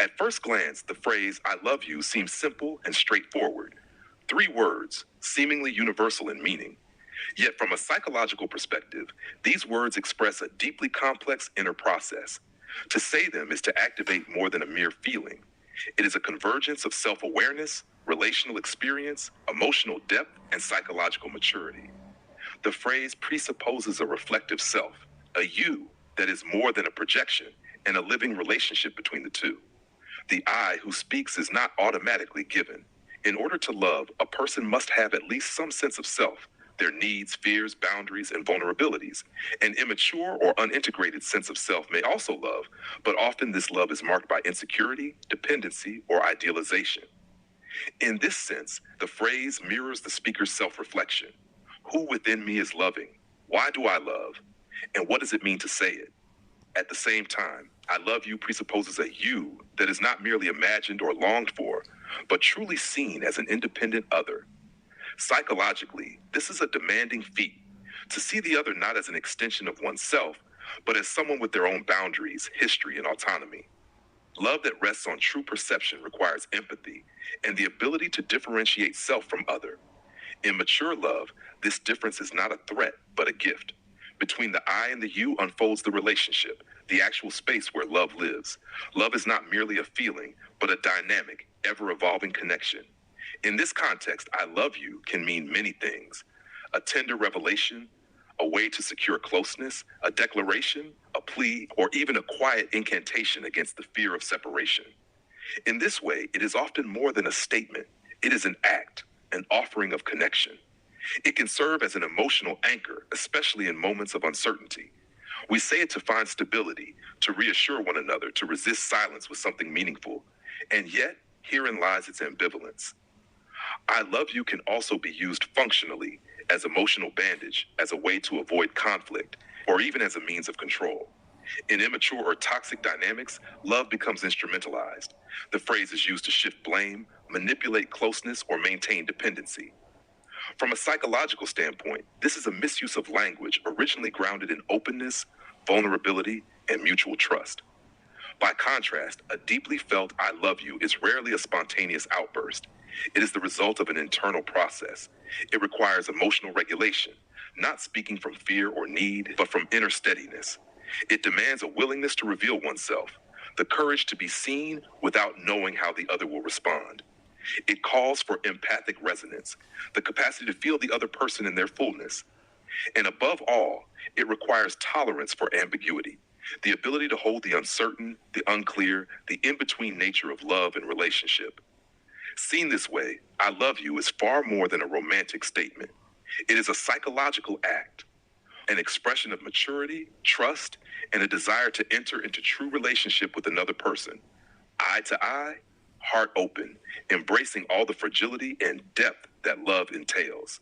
At first glance, the phrase I love you seems simple and straightforward. Three words, seemingly universal in meaning. Yet, from a psychological perspective, these words express a deeply complex inner process. To say them is to activate more than a mere feeling. It is a convergence of self awareness, relational experience, emotional depth, and psychological maturity. The phrase presupposes a reflective self, a you that is more than a projection, and a living relationship between the two. The I who speaks is not automatically given. In order to love, a person must have at least some sense of self, their needs, fears, boundaries, and vulnerabilities. An immature or unintegrated sense of self may also love, but often this love is marked by insecurity, dependency, or idealization. In this sense, the phrase mirrors the speaker's self reflection. Who within me is loving? Why do I love? And what does it mean to say it? At the same time, I love you presupposes a you that is not merely imagined or longed for, but truly seen as an independent other. Psychologically, this is a demanding feat to see the other not as an extension of oneself, but as someone with their own boundaries, history, and autonomy. Love that rests on true perception requires empathy and the ability to differentiate self from other. In mature love, this difference is not a threat, but a gift. Between the I and the you unfolds the relationship, the actual space where love lives. Love is not merely a feeling, but a dynamic, ever-evolving connection. In this context, I love you can mean many things. A tender revelation, a way to secure closeness, a declaration, a plea, or even a quiet incantation against the fear of separation. In this way, it is often more than a statement. It is an act, an offering of connection. It can serve as an emotional anchor, especially in moments of uncertainty. We say it to find stability, to reassure one another, to resist silence with something meaningful. And yet, herein lies its ambivalence. I love you can also be used functionally as emotional bandage, as a way to avoid conflict, or even as a means of control. In immature or toxic dynamics, love becomes instrumentalized. The phrase is used to shift blame, manipulate closeness, or maintain dependency. From a psychological standpoint, this is a misuse of language originally grounded in openness, vulnerability, and mutual trust. By contrast, a deeply felt I love you is rarely a spontaneous outburst. It is the result of an internal process. It requires emotional regulation, not speaking from fear or need, but from inner steadiness. It demands a willingness to reveal oneself, the courage to be seen without knowing how the other will respond. It calls for empathic resonance, the capacity to feel the other person in their fullness. And above all, it requires tolerance for ambiguity, the ability to hold the uncertain, the unclear, the in-between nature of love and relationship. Seen this way, I love you is far more than a romantic statement. It is a psychological act, an expression of maturity, trust, and a desire to enter into true relationship with another person. Eye to eye, heart open, embracing all the fragility and depth that love entails.